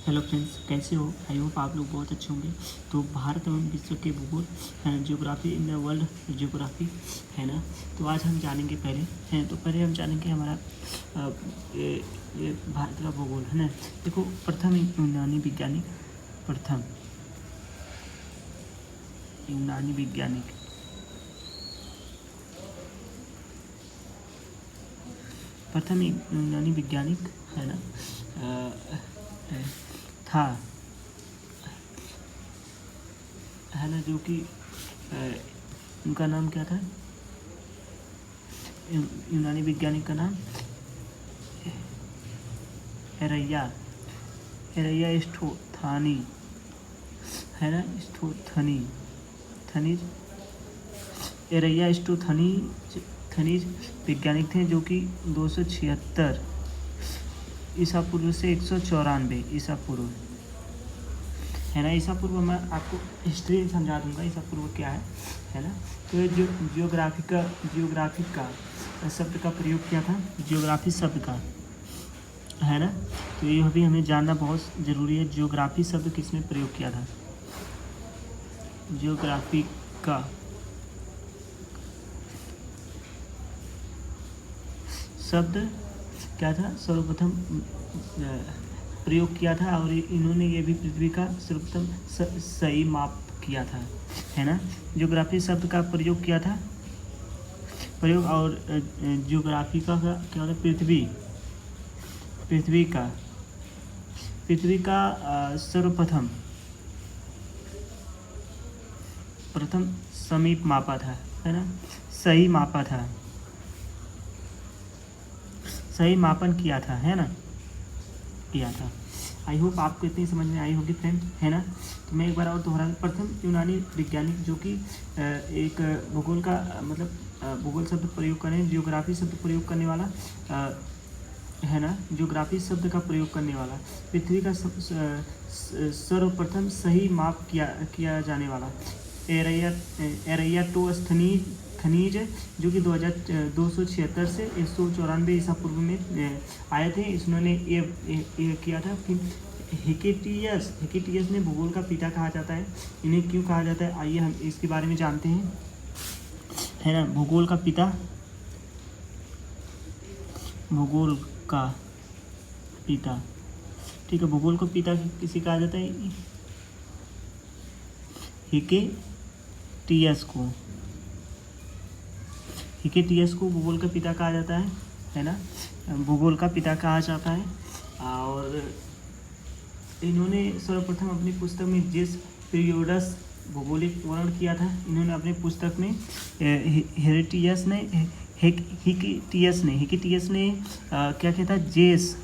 Hello friends, कैसे हो? I hope आप लोग बहुत अच्छे होंगे। तो भारत एवं विश्व के भूगोल geography in the world geography है ना। तो आज हम जानेंगे पहले हम जानेंगे हमारा ये भारत का भूगोल है ना। देखो, प्रथम यूनानी वैज्ञानिक प्रथम यूनानी वैज्ञानिक है ना था है ना, जो कि उनका नाम क्या था? यूनानी वैज्ञानिक का नाम एरैया स्टोथानी है ना। थनीज एरैया स्टोथनीज वैज्ञानिक थे, जो कि 276 ईसा पूर्व से 194 ईसा पूर्व है ना। ईसा पूर्व मैं आपको हिस्ट्री समझा दूंगा, ईसा पूर्व क्या है ना। तो ये जियोग्राफिक का शब्द का प्रयोग किया था, जियोग्राफी शब्द का है ना। तो ये भी हमें जानना बहुत ज़रूरी है, जियोग्राफी शब्द किसने प्रयोग किया था। जियोग्राफी का शब्द क्या था? सर्वप्रथम प्रयोग किया था, और इन्होंने ये भी पृथ्वी का सर्वप्रथम सही माप किया था है ना। जियोग्राफी शब्द का प्रयोग किया था और जियोग्राफी का क्या होता है? पृथ्वी का सर्वप्रथम समीप मापा था है ना। सही मापा था, सही मापन किया था है ना, आई होप आपको इतनी समझ में आई होगी फ्रेंड है ना। तो मैं एक बार और दोहरा, प्रथम यूनानी वैज्ञानिक जो कि एक भूगोल का भूगोल शब्द प्रयोग करने, जियोग्राफी शब्द प्रयोग करने वाला है ना। जियोग्राफी शब्द का प्रयोग करने वाला, पृथ्वी का सर्वप्रथम सही माप किया जाने वाला एरैयाटोस्थनीज, जो कि 276 से 194 ईसा पूर्व में आए थे। इसने ये किया था। फिर हिकेटियस ने भूगोल का पिता कहा जाता है। इन्हें क्यों कहा जाता है, आइए हम इसके बारे में जानते हैं है ना। भूगोल का पिता ठीक है। भूगोल को पिता किसे कहा जाता है? हिकेटियस को भूगोल का पिता कहा जाता है ना। भूगोल का पिता कहा जाता है, और इन्होंने सर्वप्रथम अपनी पुस्तक में जिस पीरियड्स भौगोलिक वर्णन किया था, इन्होंने अपनी पुस्तक में हिकेटियस ने क्या किया था? जेस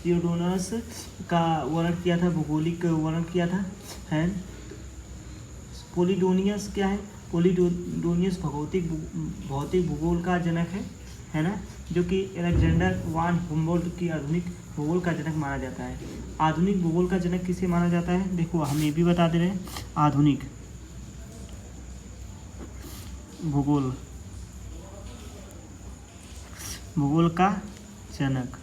प्रियोडोनस का वर्णन किया था, भौगोलिक वर्णन किया था है। पोलिडोनियस क्या है? पोलिडोनियस भौतिक भूगोल का जनक है ना, जो कि अलेक्जेंडर वान हुम्बोल्ट की आधुनिक भूगोल का जनक माना जाता है। आधुनिक भूगोल का जनक किसे माना जाता है? देखो, हम ये भी बता दे रहे हैं, आधुनिक भूगोल का जनक।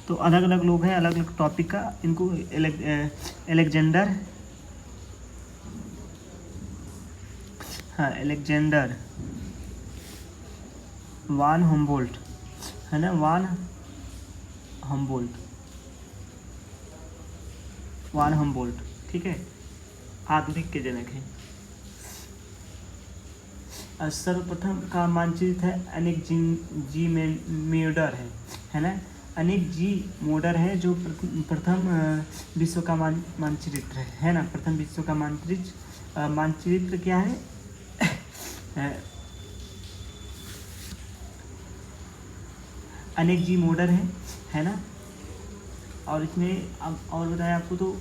तो अलग अलग लोग हैं, अलग अलग टॉपिक का। इनको अलेक्जेंडर वान हुम्बोल्ट है ना। वान हम्बोल्ट ठीक है, आधुनिक के जनक हैं। सर्वप्रथम का मानचित्र है अनेक जी मोडर है ना। अनेक जी मोडर है, जो प्रथम विश्व का मानचित्र है ना। प्रथम विश्व का मानचित्र क्या है? अनेक जी मोडर है ना। और इसमें अब और बताया आपको, तो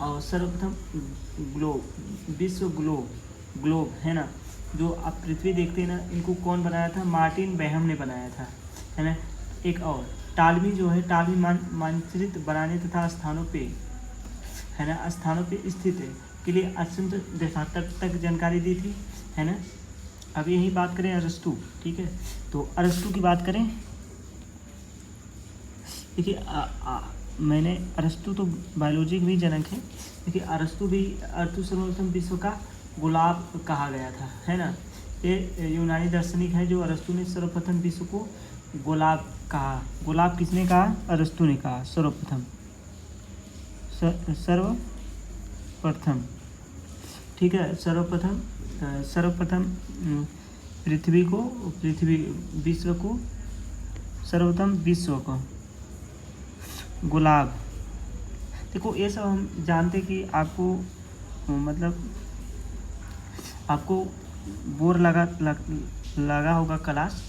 और सर्वप्रथम विश्व ग्लोब है ना, जो आप पृथ्वी देखते हैं ना, इनको कौन बनाया था? मार्टिन बेहम ने बनाया था है ना। एक और टालमी जो है, टालमी मानचित्र बनाने तथा स्थानों पे, है ना, स्थानों पे स्थित है के लिए अत्यंत देशात्मक तक जानकारी दी थी, है ना। अब यही बात करें अरस्तु, ठीक है। तो अरस्तु की बात करें, देखिए मैंने अरस्तु तो बायोलॉजी के भी जनक है। देखिए अरस्तु सर्वप्रथम विश्व का गुलाब कहा गया था, है ना। ये यूनानी दार्शनिक है जो अरस्तु ने सर्वप्रथम विश्व को गुलाब कहा। गुलाब किसने कहा? अरस्तु ने कहा सर्वप्रथम, सर्वप्रथम, ठीक है। सर्वप्रथम पृथ्वी विश्व को, सर्वप्रथम विश्व को गुलाब। देखो ये सब हम जानते कि आपको मतलब आपको बोर लगा होगा क्लास,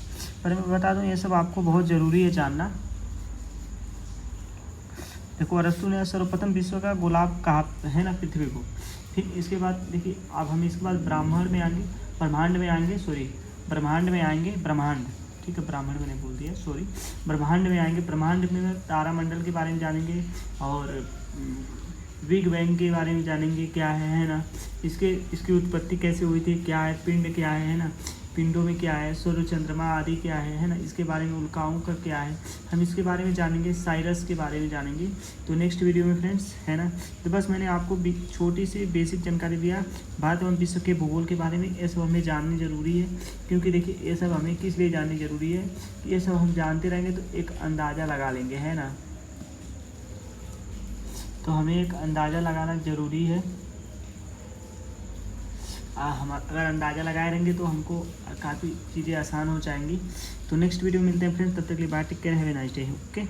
पर मैं बता दूं ये सब आपको बहुत ज़रूरी है जानना। देखो अरस्तु ने सर्वप्रथम विश्व का गुलाब कहा, है ना, पृथ्वी को। फिर इसके बाद देखिए अब हम इसके बाद ब्रह्मांड में आएंगे, ब्रह्मांड, ठीक है, ब्राह्मण मैंने बोल दिया, सॉरी। ब्रह्मांड में आएंगे, ब्रह्मांड में तारामंडल के बारे में जानेंगे और बिग बैंग के बारे में जानेंगे क्या है ना। इसकी उत्पत्ति कैसे हुई थी, क्या है पिंड, क्या है ना, पिंडों में क्या है, सूर्य चंद्रमा आदि क्या है ना, इसके बारे में, उल्काओं का क्या है, हम इसके बारे में जानेंगे, साइरस के बारे में जानेंगे। तो नेक्स्ट वीडियो में फ्रेंड्स, है ना। तो बस मैंने आपको छोटी सी बेसिक जानकारी दिया भारत एवं विश्व के भूगोल के बारे में। ये सब हमें जाननी ज़रूरी है, क्योंकि देखिए ये सब हमें किस लिए जाननी ज़रूरी है, ये सब हम जानते रहेंगे तो एक अंदाज़ा लगा लेंगे, है ना। तो हमें एक अंदाज़ा लगाना ज़रूरी है। हम अगर अंदाज़ा लगाए रहेंगे तो हमको काफ़ी चीज़ें आसान हो जाएंगी। तो नेक्स्ट वीडियो मिलते हैं फ्रेंड्स, तब तक के लिए bye, take care, have a nice day, okay.